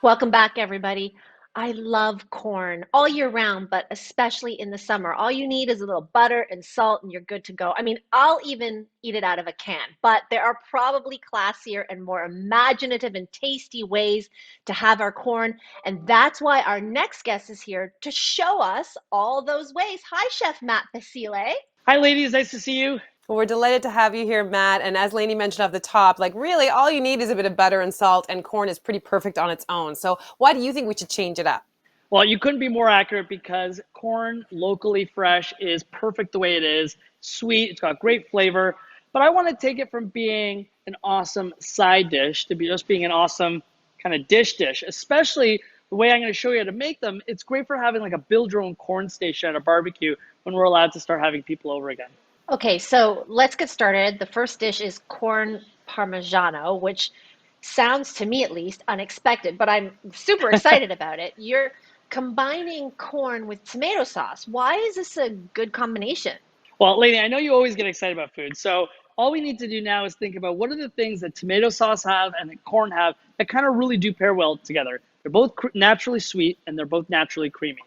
Welcome back, everybody. I love corn all year round, but especially in the summer. All you need is a little butter and salt, and you're good to go. I mean, I'll even eat it out of a can, but there are probably classier and more imaginative and tasty ways to have our corn. And that's why our next guest is here to show us all those ways. Hi, Chef Matt Basile. Hi, ladies. Nice to see you. Well, we're delighted to have you here, Matt. And as Lainey mentioned off the top, like really all you need is a bit of butter and salt, and corn is pretty perfect on its own. So why do you think we should change it up? Well, you couldn't be more accurate because corn, locally fresh, is perfect the way it is. Sweet, it's got great flavor. But I want to take it from being an awesome side dish to be just being an awesome kind of dish, especially the way I'm going to show you how to make them. It's great for having like a build your own corn station at a barbecue when we're allowed to start having people over again. Okay, so let's get started. The first dish is corn parmigiano, which sounds to me at least unexpected, but I'm super excited about it. You're combining corn with tomato sauce. Why is this a good combination? Well, Lainey, I know you always get excited about food. So all we need to do now is think about what are the things that tomato sauce have and that corn have that kind of really do pair well together. They're both naturally sweet and they're both naturally creamy.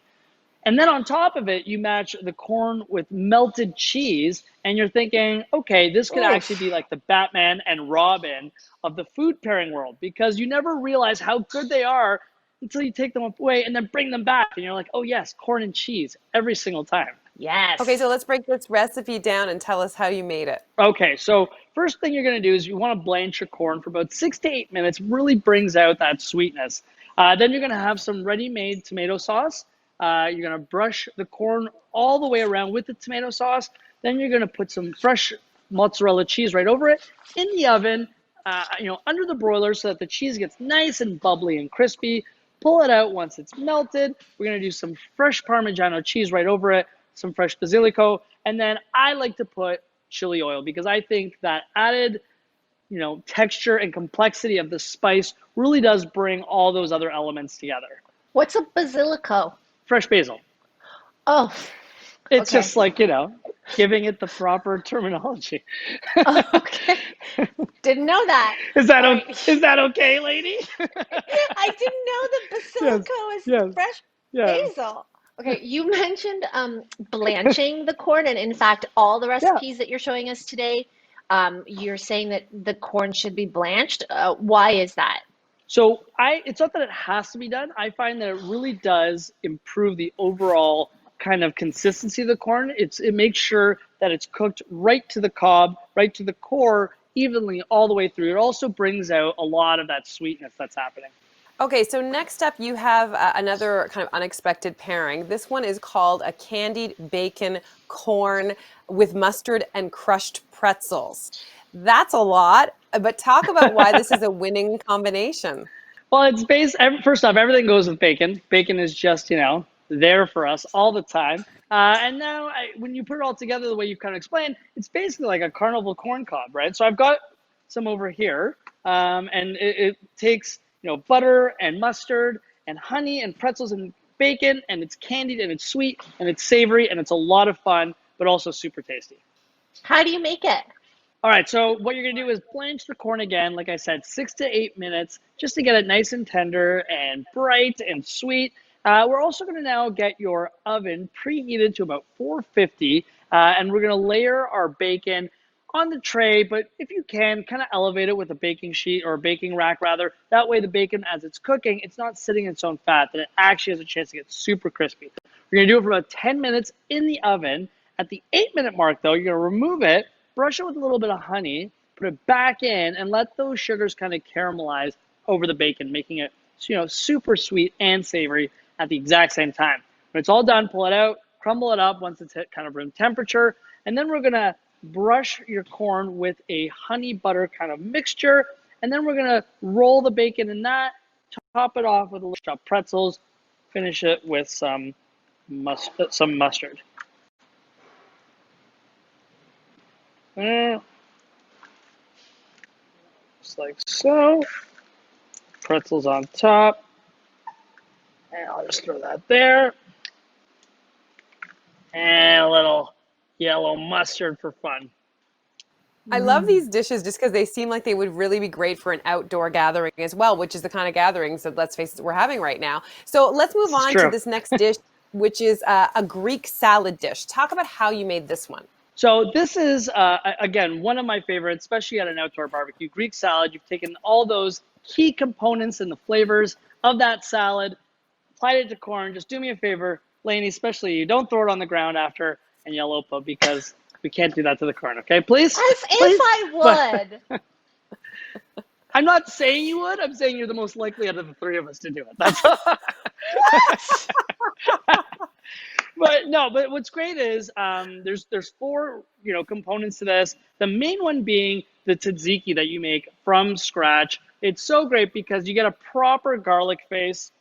And then on top of it, you match the corn with melted cheese, and you're thinking, okay, this could actually be Oof. like the Batman and Robin of the food pairing world because you never realize how good they are until you take them away and then bring them back. And you're like, oh, yes, corn and cheese every single time. Okay, Yes. so let's break this recipe down and tell us how you made it. Okay, so first thing you're going to do is you want to blanch your corn for about 6 to 8 minutes. Really brings out that sweetness. Then you're going to have some ready-made tomato sauce. You're going to brush the corn all the way around with the tomato sauce. Then you're going to put some fresh mozzarella cheese right over it in the oven, under the broiler so that the cheese gets nice and bubbly and crispy. Pull it out once it's melted. We're going to do some fresh Parmigiano cheese right over it, some fresh basilico, and then I like to put chili oil because I think that added, texture and complexity of the spice really does bring all those other elements together. What's a basilico? Fresh basil. Oh, It's okay. just like, giving it the proper terminology. Oh, okay. Didn't know that. Is that All right. is that okay, lady? I didn't know that Yes, basilico is yes, fresh yeah, basil. Okay, you mentioned blanching the corn, and in fact, all the yeah. recipes that you're showing us today, you're saying that the corn should be blanched. Why is that? So it's not that it has to be done. I find that it really does improve the overall kind of consistency of the corn. It makes sure that it's cooked right to the cob, right to the core, evenly all the way through. It also brings out a lot of that sweetness that's happening. Okay, so next up you have another kind of unexpected pairing. This one is called a candied bacon corn with mustard and crushed pretzels. That's a lot, but talk about why this is a winning combination. Well, it's based, first off, everything goes with bacon. Bacon is just, there for us all the time. And now, when you put it all together the way you've kind of explained, it's basically like a carnival corn cob, right? So I've got some over here, and it takes, butter and mustard and honey and pretzels and bacon, and it's candied and it's sweet and it's savory and it's a lot of fun, but also super tasty. How do you make it? All right, so what you're gonna do is blanch the corn again, like I said, 6 to 8 minutes, just to get it nice and tender and bright and sweet. We're also gonna now get your oven preheated to about 450, and we're gonna layer our bacon on the tray, but if you can, kind of elevate it with a baking sheet or a baking rack rather. That way the bacon, as it's cooking, it's not sitting in its own fat, and it actually has a chance to get super crispy. We're gonna do it for about 10 minutes in the oven. At the 8 minute mark though, you're gonna remove it, brush it with a little bit of honey, put it back in, and let those sugars kind of caramelize over the bacon, making it super sweet and savory at the exact same time. When it's all done, pull it out, crumble it up once it's hit kind of room temperature, and then we're gonna brush your corn with a honey butter kind of mixture, and then we're gonna roll the bacon in that, top it off with a little chopped pretzels, finish it with some mustard. Just like so. Pretzels on top. And I'll just throw that there. And a little yellow mustard for fun. I love these dishes just because they seem like they would really be great for an outdoor gathering as well, which is the kind of gatherings that, let's face it, we're having right now. So let's move This is on to true. this next dish, which is a Greek salad dish. Talk about how you made this one. So this is, again, one of my favorites, especially at an outdoor barbecue. Greek salad, you've taken all those key components and the flavors of that salad, applied it to corn. Just do me a favor, Lainey, especially you, don't throw it on the ground after and yell Opa, because we can't do that to the corn, okay? Please? As Please? if I would. I'm not saying you would. I'm saying you're the most likely out of the three of us to do it. That's all. But what's great is there's four components to this. The main one being the tzatziki that you make from scratch. It's so great because you get a proper garlic face,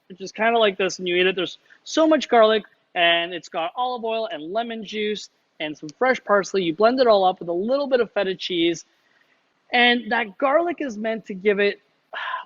which is kind of like this, and you eat it. There's so much garlic, and it's got olive oil and lemon juice and some fresh parsley. You blend it all up with a little bit of feta cheese, and that garlic is meant to give it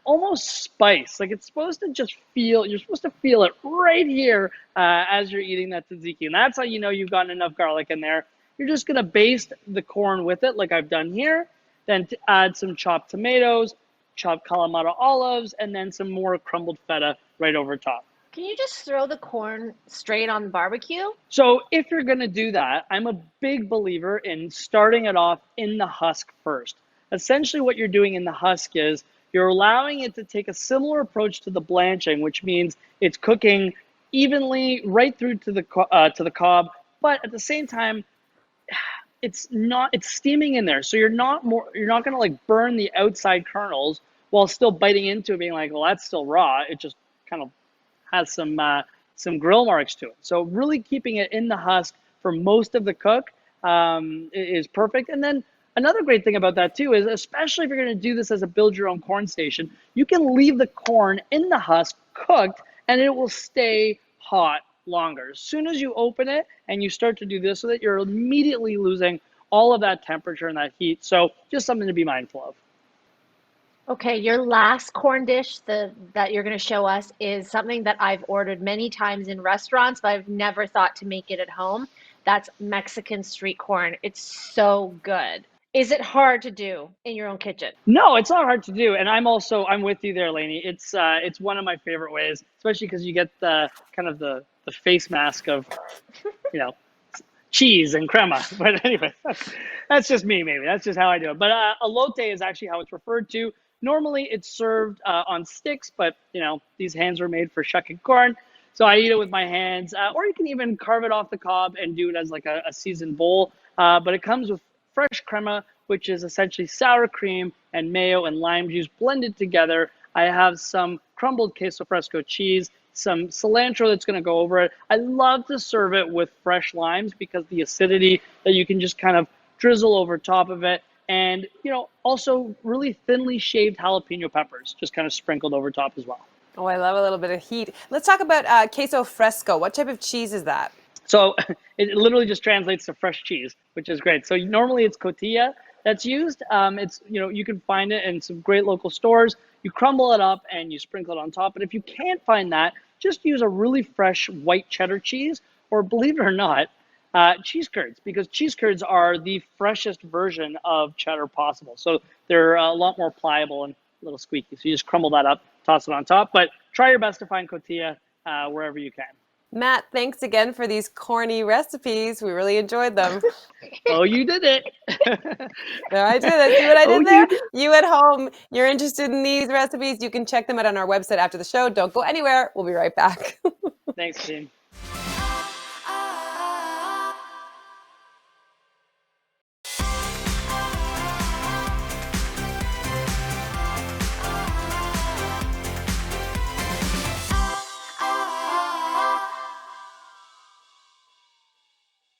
almost spice. Like it's supposed to just feel, you're supposed to feel it right here as you're eating that tzatziki. And that's how you know you've gotten enough garlic in there. You're just going to baste the corn with it like I've done here. Then to add some chopped tomatoes, chopped Kalamata olives, and then some more crumbled feta right over top. Can you just throw the corn straight on the barbecue? So if you're going to do that, I'm a big believer in starting it off in the husk first. Essentially what you're doing in the husk is you're allowing it to take a similar approach to the blanching, which means it's cooking evenly right through to the cob, but at the same time, it's steaming in there. So you're not going to like burn the outside kernels while still biting into it, being like, well, that's still raw. It just kind of has some grill marks to it. So really keeping it in the husk for most of the cook is perfect. And then another great thing about that too is, especially if you're going to do this as a build your own corn station, you can leave the corn in the husk cooked and it will stay hot longer. As soon as you open it and you start to do this with it, you're immediately losing all of that temperature and that heat. So just something to be mindful of. Okay, your last corn dish that you're going to show us is something that I've ordered many times in restaurants, but I've never thought to make it at home. That's Mexican street corn. It's so good. Is it hard to do in your own kitchen? No, it's not hard to do, and I'm with you there, Lainey. It's one of my favorite ways, especially because you get the kind of the face mask of, you know, cheese and crema. But anyway, that's just me, maybe. That's just how I do it. But elote is actually how it's referred to. Normally, it's served on sticks, but these hands were made for shucking corn, so I eat it with my hands. Or you can even carve it off the cob and do it as like a seasoned bowl. But it comes with fresh crema, which is essentially sour cream and mayo and lime juice blended together. I have some crumbled queso fresco cheese, some cilantro that's going to go over it. I love to serve it with fresh limes because the acidity that you can just kind of drizzle over top of it. And, also really thinly shaved jalapeno peppers, just kind of sprinkled over top as well. Oh, I love a little bit of heat. Let's talk about queso fresco. What type of cheese is that? So it literally just translates to fresh cheese, which is great. So normally it's cotija that's used. It's, you can find it in some great local stores. You crumble it up and you sprinkle it on top. But if you can't find that, just use a really fresh white cheddar cheese, or believe it or not, cheese curds, because cheese curds are the freshest version of cheddar possible. So they're a lot more pliable and a little squeaky. So you just crumble that up, toss it on top. But try your best to find cotija wherever you can. Matt, thanks again for these corny recipes. We really enjoyed them. Oh, you did it. No, I did it. See what I did there? You at home, you're interested in these recipes, you can check them out on our website after the show. Don't go anywhere. We'll be right back. Thanks, team.